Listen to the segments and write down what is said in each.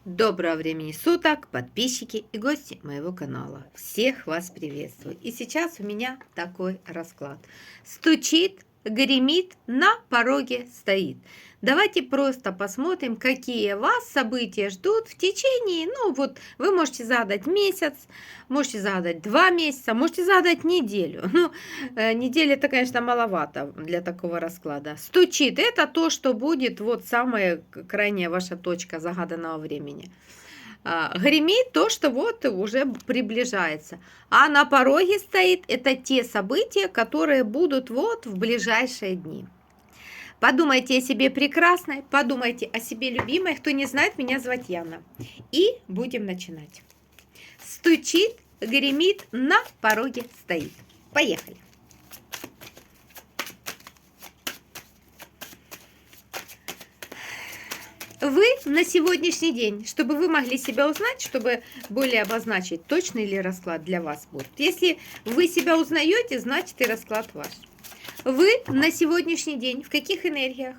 Доброго времени суток, подписчики и гости моего канала. Всех вас приветствую. И сейчас у меня такой расклад. Стучит, гремит, на пороге стоит. Давайте просто посмотрим, какие вас события ждут в течение, вы можете задать месяц, можете задать 2 месяца, можете задать неделю. Неделя это, конечно, маловато для такого расклада. Стучит, это то, что будет самая крайняя ваша точка загаданного времени. Гремит то, что уже приближается. А на пороге стоит, это те события, которые будут в ближайшие дни. Подумайте о себе прекрасной, подумайте о себе любимой. Кто не знает, меня зовут Яна. И будем начинать. Стучит, гремит, на пороге стоит. Поехали. Вы на сегодняшний день, чтобы вы могли себя узнать, чтобы более обозначить, точный ли расклад для вас будет. Если вы себя узнаете, значит и расклад ваш. Вы на сегодняшний день в каких энергиях?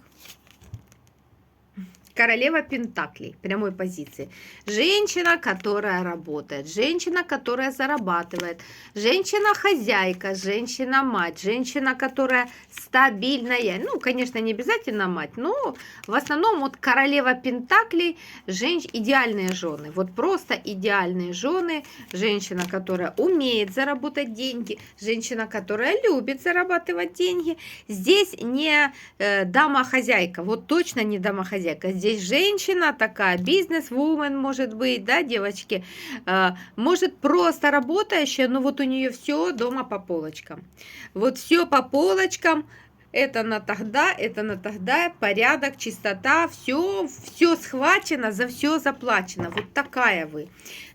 Королева Пентаклей, прямой позиции. Женщина, которая работает, женщина, которая зарабатывает, женщина-хозяйка, женщина-мать, женщина, которая стабильная. Конечно, не обязательно мать, но в основном королева Пентаклей, идеальные жены. Просто идеальные жены. Женщина, которая умеет заработать деньги, женщина, которая любит зарабатывать деньги. Здесь не дама-хозяйка, точно не дама-хозяйка. Здесь женщина такая, бизнес-вумен может быть, да, девочки, может просто работающая, но у нее все дома по полочкам. Все по полочкам, это на тогда, порядок, чистота, все схвачено, за все заплачено. Такая вы.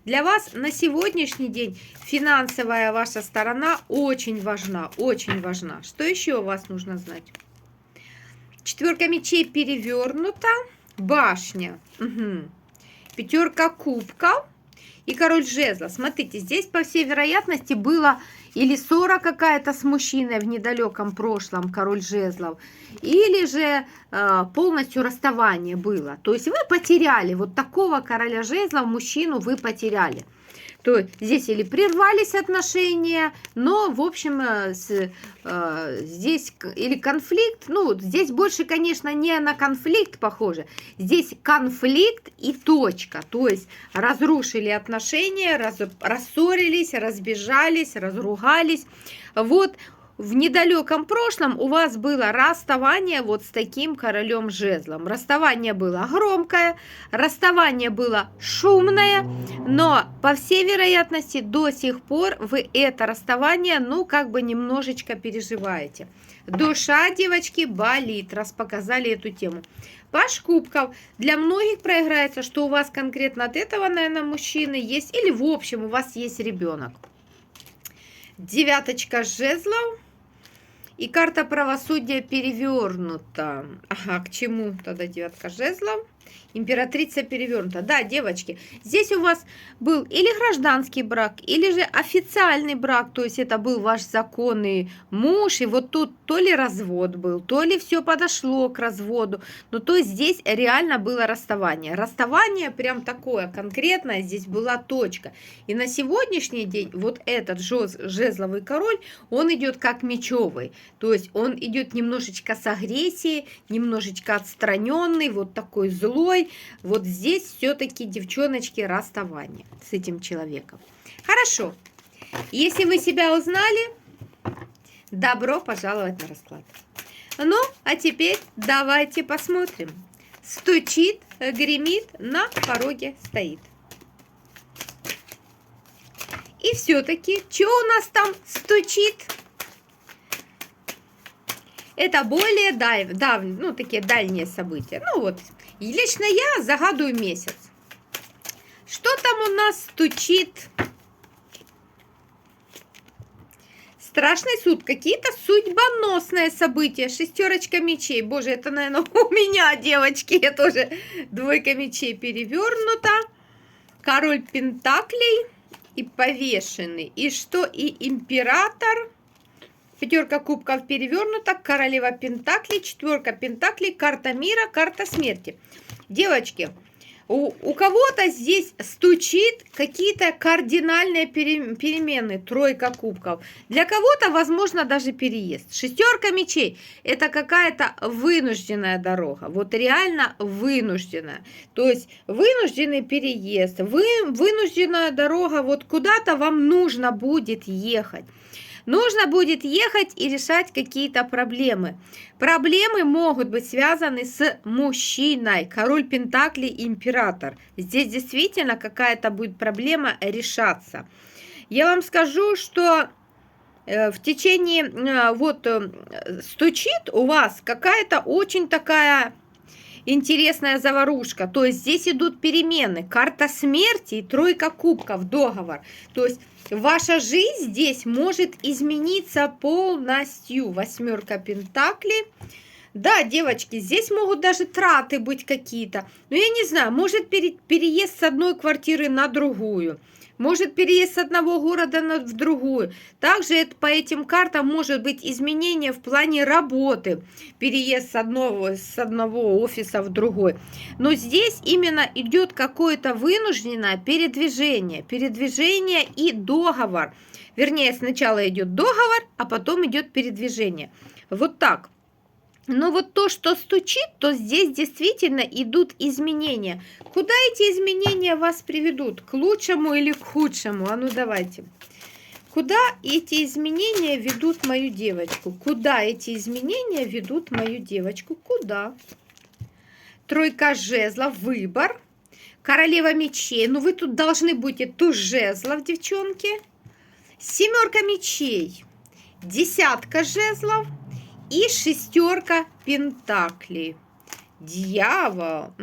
Для вас на сегодняшний день финансовая ваша сторона очень важна, очень важна. Что еще у вас нужно знать? Четверка мечей перевернута. Башня, пятерка кубков и король жезлов. Смотрите, здесь, по всей вероятности, было или ссора какая-то с мужчиной в недалеком прошлом, король жезлов, или же полностью расставание было. То есть вы потеряли такого короля жезлов, мужчину вы потеряли. То есть здесь или прервались отношения, но, в общем, здесь или конфликт, здесь больше, конечно, не на конфликт похоже, здесь конфликт и точка, то есть разрушили отношения, рассорились, разбежались, разругались, в недалеком прошлом у вас было расставание с таким королем жезлом. Расставание было громкое, расставание было шумное, но, по всей вероятности, до сих пор вы это расставание, немножечко переживаете. Душа, девочки, болит, раз показали эту тему. Паш кубков. Для многих проиграется, что у вас конкретно от этого, наверное, мужчины есть, или в общем у вас есть ребенок. Девяточка жезлов. И карта правосудия перевернута. Ага, к чему тогда девятка жезлов? Императрица перевернута. Да, девочки, здесь у вас был или гражданский брак, или же официальный брак, то есть это был ваш законный муж, и тут то ли развод был, то ли все подошло к разводу, то есть здесь реально было расставание. Расставание прям такое конкретное, здесь была точка. И на сегодняшний день этот жезловый король, он идет как мечевый, то есть он идет немножечко с агрессией, немножечко отстраненный, такой злой. Здесь все-таки, девчоночки, расставание с этим человеком. Хорошо. Если вы себя узнали, добро пожаловать на расклад. А теперь давайте посмотрим. Стучит, гремит, на пороге стоит. И все-таки, что у нас там стучит? Это более такие дальние события. И лично я загадываю месяц. Что там у нас стучит? Страшный суд. Какие-то судьбоносные события. Шестерочка мечей. Боже, это, наверное, у меня, девочки. Я тоже двойка мечей перевернута. Король пентаклей и повешенный. И что? И император. Пятерка кубков перевернута, королева пентаклей, четверка пентаклей, карта мира, карта смерти. Девочки, У кого-то здесь стучит какие-то кардинальные перемены, тройка кубков. Для кого-то, возможно, даже переезд. Шестерка мечей – это какая-то вынужденная дорога. Вот реально вынужденная. То есть вынужденный переезд, вынужденная дорога, вот куда-то вам нужно будет ехать. Нужно будет ехать и решать какие-то проблемы. Проблемы могут быть связаны с мужчиной. Король Пентаклей, император. Здесь действительно какая-то будет проблема решаться. Я вам скажу, что в течение, стучит у вас какая-то очень такая интересная заварушка. То есть здесь идут перемены. Карта смерти и тройка кубков, договор. То есть ваша жизнь здесь может измениться полностью. Восьмерка пентаклей. Да, девочки, здесь могут даже траты быть какие-то. Но я не знаю, может переезд с одной квартиры на другую. Может переезд с одного города в другую. Также по этим картам может быть изменение в плане работы. Переезд с одного офиса в другой. Но здесь именно идет какое-то вынужденное передвижение. Передвижение и договор. Вернее, сначала идет договор, а потом идет передвижение. Вот так. Но вот то, что стучит, то здесь действительно идут изменения. Куда эти изменения вас приведут? К лучшему или к худшему? А ну давайте. Куда эти изменения ведут мою девочку? Куда эти изменения ведут мою девочку? Куда? Тройка жезлов, выбор. Королева мечей. Ну вы тут должны будете туз жезлов, девчонки. Семерка мечей. Десятка жезлов. И шестерка пентаклей. Дьявол.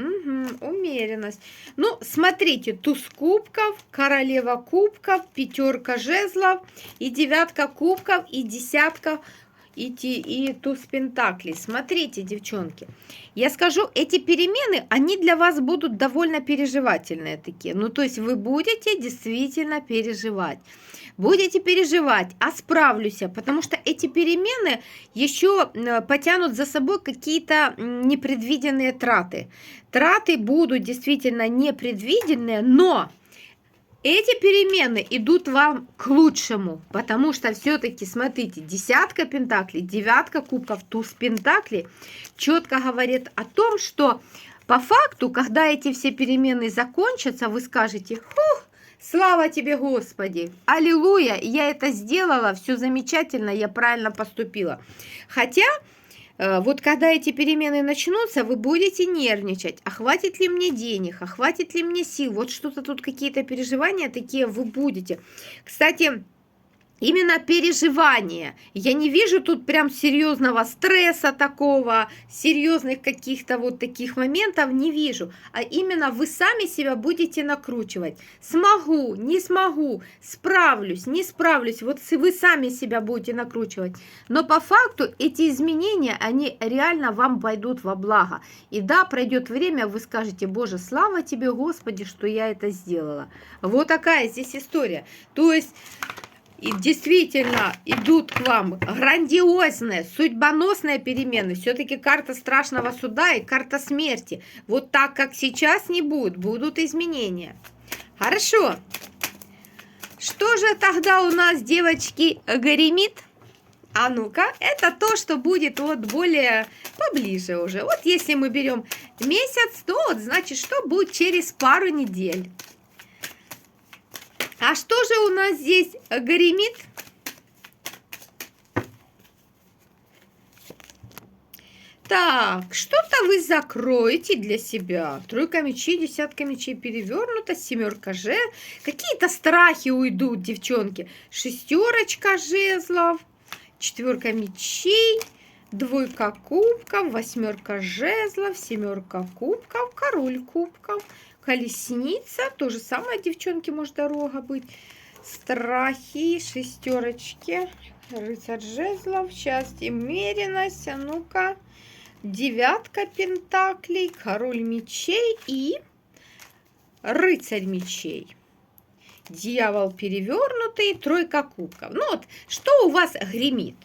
Умеренность. Ну, смотрите, туз кубков, королева кубков, пятерка жезлов, и девятка кубков, и десятка, и туз пентаклей. Смотрите, девчонки, я скажу, эти перемены, они для вас будут довольно переживательные такие. Ну, то есть вы будете действительно переживать. Будете переживать, а справлюсь, потому что эти перемены еще потянут за собой какие-то непредвиденные траты. Траты будут действительно непредвиденные, но эти перемены идут вам к лучшему, потому что все-таки, смотрите, десятка пентаклей, девятка кубков, туз пентаклей четко говорит о том, что по факту, когда эти все перемены закончатся, вы скажете: «Фух, слава тебе, Господи! Аллилуйя! Я это сделала, все замечательно, я правильно поступила». Хотя, вот когда эти перемены начнутся, вы будете нервничать. А хватит ли мне денег? А хватит ли мне сил? Вот что-то тут, какие-то переживания такие вы будете. Кстати, именно переживания. Я не вижу тут прям серьезного стресса такого, серьезных каких-то вот таких моментов не вижу. А именно вы сами себя будете накручивать. Смогу, не смогу, справлюсь, не справлюсь. Вот вы сами себя будете накручивать. Но по факту эти изменения, они реально вам пойдут во благо. И да, пройдет время, вы скажете: «Боже, слава тебе, Господи, что я это сделала». Вот такая здесь история. То есть и действительно идут к вам грандиозные, судьбоносные перемены. Все-таки карта страшного суда и карта смерти. Вот так, как сейчас, не будет. Будут изменения. Хорошо. Что же тогда у нас, девочки, гремит? А ну-ка, это то, что будет вот более поближе уже. Вот если мы берем месяц, то вот значит, что будет через пару недель. А что же у нас здесь гремит? Так, что-то вы закроете для себя. Тройка мечей, десятка мечей перевернута, семерка жезлов. Какие-то страхи уйдут, девчонки. Шестерочка жезлов, четверка мечей, двойка кубков, восьмерка жезлов, семерка кубков, король кубков. Колесница, то же самое, девчонки, может дорога быть. Страхи, шестерочки, рыцарь жезлов, счастье, умеренность, а ну-ка, девятка пентаклей, король мечей и рыцарь мечей. Дьявол перевернутый, тройка кубков. Ну вот, что у вас гремит?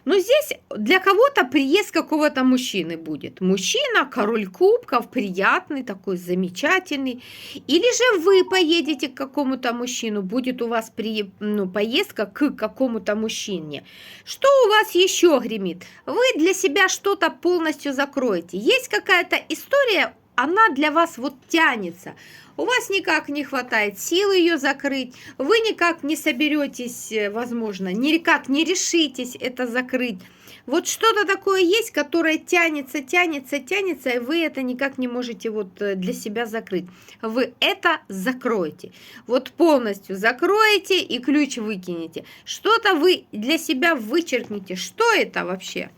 Но здесь для кого-то приезд какого-то мужчины будет. Мужчина, король кубков, приятный такой, замечательный. Или же вы поедете к какому-то мужчину, будет у вас поездка к какому-то мужчине. Что у вас еще гремит? Вы для себя что-то полностью закроете. Есть какая-то история, она для вас вот тянется. У вас никак не хватает сил ее закрыть, вы никак не соберетесь, возможно, никак не решитесь это закрыть. Вот что-то такое есть, которое тянется, тянется, тянется, и вы это никак не можете вот для себя закрыть. Вы это закроете. Вот полностью закроете и ключ выкинете. Что-то вы для себя вычеркните. Что это вообще?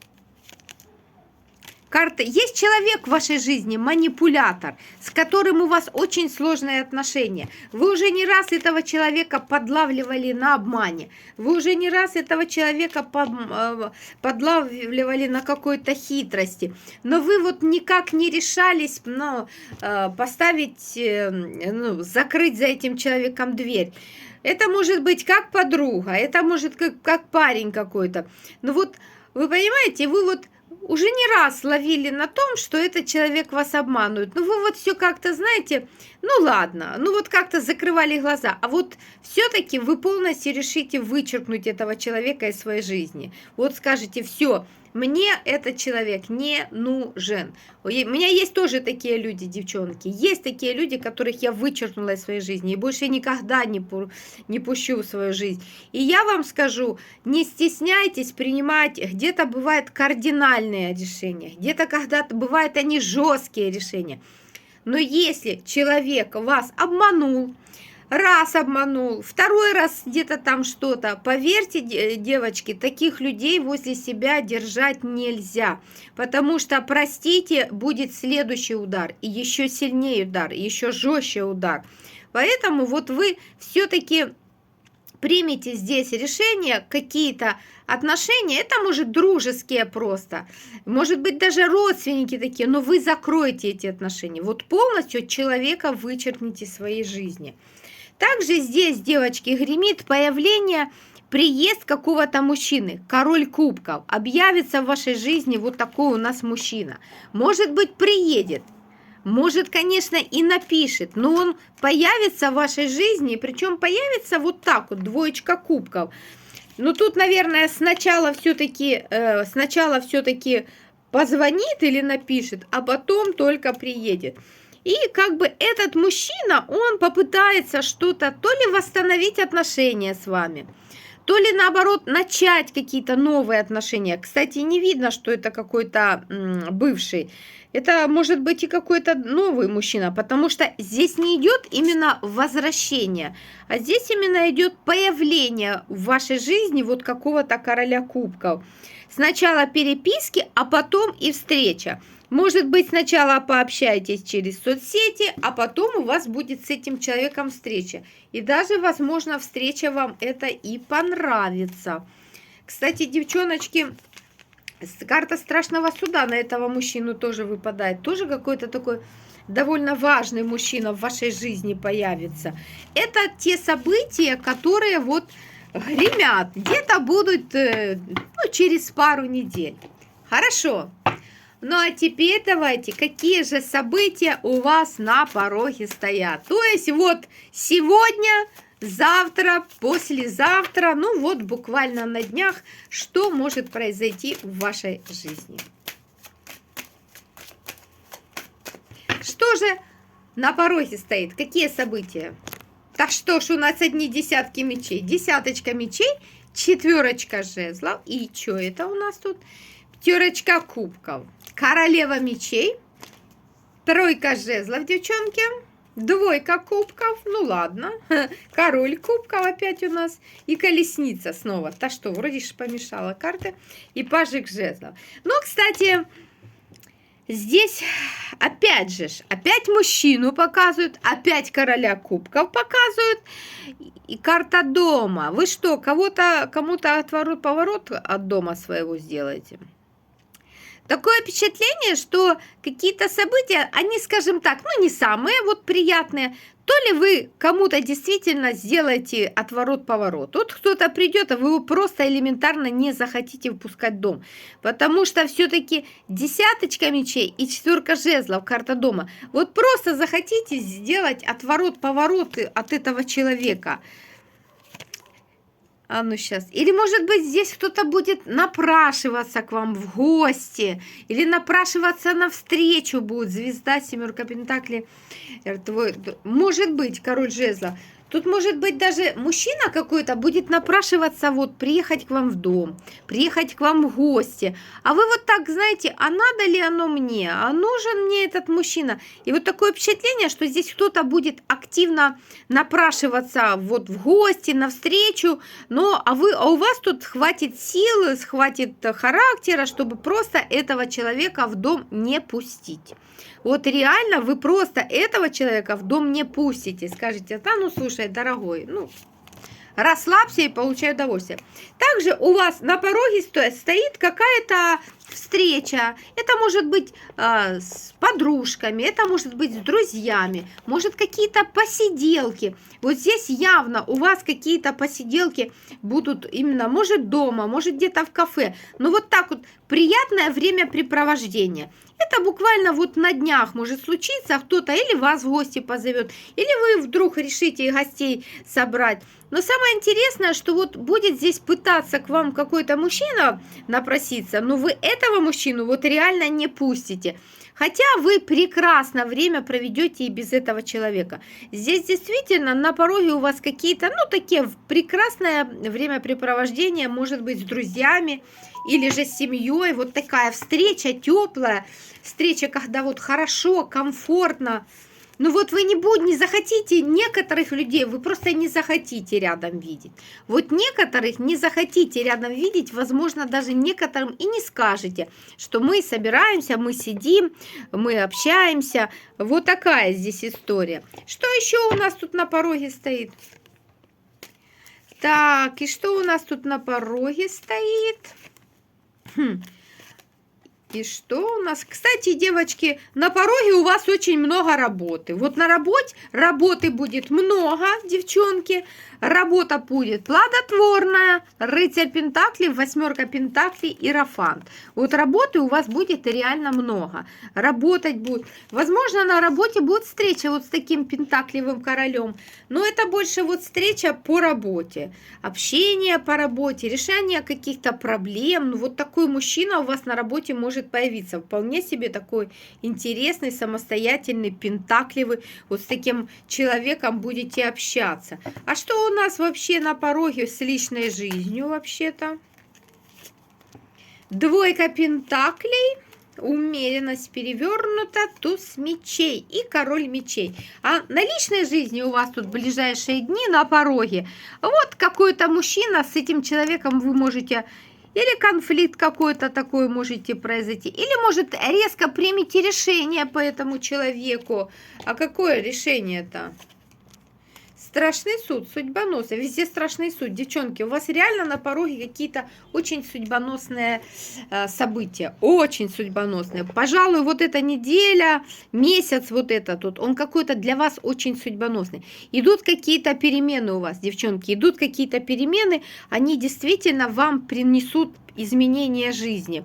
Карта. Есть человек в вашей жизни, манипулятор, с которым у вас очень сложные отношения. Вы уже не раз этого человека подлавливали на обмане. Вы уже не раз этого человека подлавливали на какой-то хитрости. Но вы вот никак не решались поставить, закрыть за этим человеком дверь. Это может быть как подруга, это может как парень какой-то. Но вот вы понимаете, вы вот уже не раз ловили на том, что этот человек вас обманывает. Ну, вы вот все как-то, знаете, ну ладно, ну вот как-то закрывали глаза. А вот все-таки вы полностью решите вычеркнуть этого человека из своей жизни. Вот скажете, все, мне этот человек не нужен. У меня есть тоже такие люди, девчонки. Есть такие люди, которых я вычеркнула из своей жизни и больше никогда не пущу в свою жизнь. И я вам скажу, не стесняйтесь принимать, где-то бывают кардинальные решения, где-то когда-то бывают они жесткие решения. Но если человек вас обманул, раз обманул, второй раз где-то там что-то. Поверьте, девочки, таких людей возле себя держать нельзя. Потому что, простите, будет следующий удар. И еще сильнее удар, и еще жестче удар. Поэтому вот вы все-таки примите здесь решение, какие-то отношения, это может дружеские просто, может быть даже родственники такие, но вы закроете эти отношения. Вот полностью человека вычеркните из своей жизни. Также здесь, девочки, гремит появление, приезд какого-то мужчины, король кубков. Объявится в вашей жизни вот такой у нас мужчина. Может быть, приедет, может, конечно, и напишет, но он появится в вашей жизни, причем появится вот так вот, двоечка кубков. Но тут, наверное, сначала все-таки позвонит или напишет, а потом только приедет. И как бы этот мужчина, он попытается что-то, то ли восстановить отношения с вами, то ли наоборот начать какие-то новые отношения. Кстати, не видно, что это какой-то бывший. Это может быть и какой-то новый мужчина, потому что здесь не идет именно возвращение, а здесь именно идет появление в вашей жизни вот какого-то короля кубков. Сначала переписки, а потом и встреча. Может быть, сначала пообщаетесь через соцсети, а потом у вас будет с этим человеком встреча. И даже, возможно, встреча вам это и понравится. Кстати, девчоночки, карта страшного суда на этого мужчину тоже выпадает. Тоже какой-то такой довольно важный мужчина в вашей жизни появится. Это те события, которые вот гремят. Где-то будут через пару недель. Хорошо. Ну а теперь давайте, какие же события у вас на пороге стоят? То есть вот сегодня, завтра, послезавтра, ну вот буквально на днях, что может произойти в вашей жизни? Что же на пороге стоит? Какие события? Так что ж, у нас одни десятки мечей. Десяточка мечей, четверочка жезлов. И что это у нас тут? Пятерочка кубков. Королева мечей, тройка жезлов, девчонки, двойка кубков, ну ладно, король кубков опять у нас, и колесница снова, та что, вроде же помешала карты, и пажик жезлов. Но, кстати, здесь опять же, опять мужчину показывают, опять короля кубков показывают, и карта дома. Вы что, кому-то отворот-поворот от дома своего сделаете? Такое впечатление, что какие-то события, они, скажем так, ну не самые вот приятные. То ли вы кому-то действительно сделаете отворот-поворот. Вот кто-то придет, а вы его просто элементарно не захотите впускать в дом. Потому что все-таки десяточка мечей и четверка жезлов, карта дома. Вот просто захотите сделать отворот-поворот от этого человека. А ну сейчас. Или, может быть, здесь кто-то будет напрашиваться к вам в гости. Или напрашиваться на встречу будет. Звезда, семерка пентаклей. Может быть, король жезла. Тут, может быть, даже мужчина какой-то будет напрашиваться, вот, приехать к вам в дом, приехать к вам в гости. А вы вот так, знаете, а надо ли оно мне? А нужен мне этот мужчина? И вот такое впечатление, что здесь кто-то будет активно напрашиваться вот в гости, на встречу. Но, а у вас тут хватит силы, хватит характера, чтобы просто этого человека в дом не пустить. Вот реально вы просто этого человека в дом не пустите. Скажете, да, ну слушай, дорогой, ну расслабься и получай удовольствие. Также у вас на пороге стоит какая-то встреча. Это может быть с подружками, это может быть с друзьями, может какие-то посиделки. Вот здесь явно у вас какие-то посиделки будут именно, может дома, может где-то в кафе. Но вот так вот приятное времяпрепровождение. Это буквально вот на днях может случиться, кто-то или вас в гости позовет, или вы вдруг решите гостей собрать. Но самое интересное, что вот будет здесь пытаться к вам какой-то мужчина напроситься, но вы этого мужчину вот реально не пустите. Хотя вы прекрасно время проведете и без этого человека. Здесь действительно на пороге у вас какие-то, ну, такие прекрасное времяпрепровождение, может быть, с друзьями или же с семьей. Вот такая встреча теплая, встреча, когда вот хорошо, комфортно. Ну вот вы не захотите некоторых людей, вы просто не захотите рядом видеть. Вот некоторых не захотите рядом видеть, возможно, даже некоторым и не скажете, что мы собираемся, мы сидим, мы общаемся. Вот такая здесь история. Что еще у нас тут на пороге стоит? Так, и что у нас тут на пороге стоит? И что у нас? Кстати, девочки, на пороге у вас очень много работы. Вот на работы будет много, девчонки. Работа будет плодотворная. Рыцарь пентаклей, восьмерка пентаклей, иерофант. Вот работы у вас будет реально много. Работать будет. Возможно, на работе будет встреча вот с таким пентаклевым королем. Но это больше вот встреча по работе. Общение по работе, решение каких-то проблем. Ну, вот такой мужчина у вас на работе может появиться. Вполне себе такой интересный, самостоятельный, пентаклевый. Вот с таким человеком будете общаться. А что у нас вообще на пороге с личной жизнью вообще-то? Двойка пентаклей, умеренность перевернута, туз мечей и король мечей. А на личной жизни у вас тут в ближайшие дни на пороге вот какой-то мужчина, с этим человеком вы можете... Или конфликт какой-то такой можете произойти. Или, может, резко примите решение по этому человеку. А какое решение-то? Страшный суд, судьбоносный. Везде страшный суд. Девчонки, у вас реально на пороге какие-то очень судьбоносные события. Очень судьбоносные. Пожалуй, вот эта неделя, месяц вот этот вот, он какой-то для вас очень судьбоносный. Идут какие-то перемены у вас, девчонки. Идут какие-то перемены. Они действительно вам принесут изменения жизни.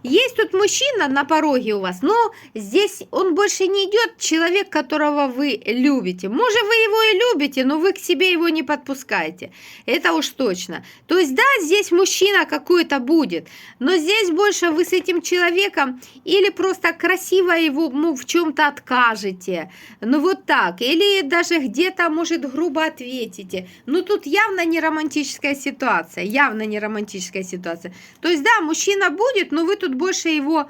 Есть тут мужчина на пороге у вас, но здесь он больше не идет, человек, которого вы любите. Может, вы его и любите, но вы к себе его не подпускаете. Это уж точно. То есть, да, здесь мужчина какой-то будет, но здесь больше вы с этим человеком или просто красиво его в чем-то откажете. Ну, вот так. Или даже где-то, может, грубо ответите. Но тут явно не романтическая ситуация. Явно не романтическая ситуация. То есть, да, мужчина будет, но вы тут больше его,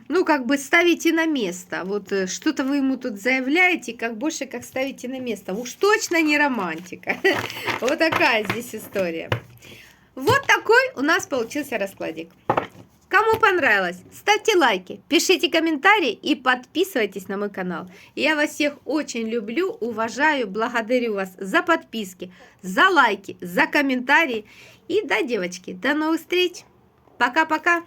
ну, как бы ставите на место. Вот что-то вы ему тут заявляете, как больше как ставите на место. Уж точно не романтика. Вот такая здесь история. Вот такой у нас получился раскладик. Кому понравилось, ставьте лайки, пишите комментарии и подписывайтесь на мой канал. Я вас всех очень люблю, уважаю, благодарю вас за подписки, за лайки, за комментарии. И да, девочки, до новых встреч. Пока-пока.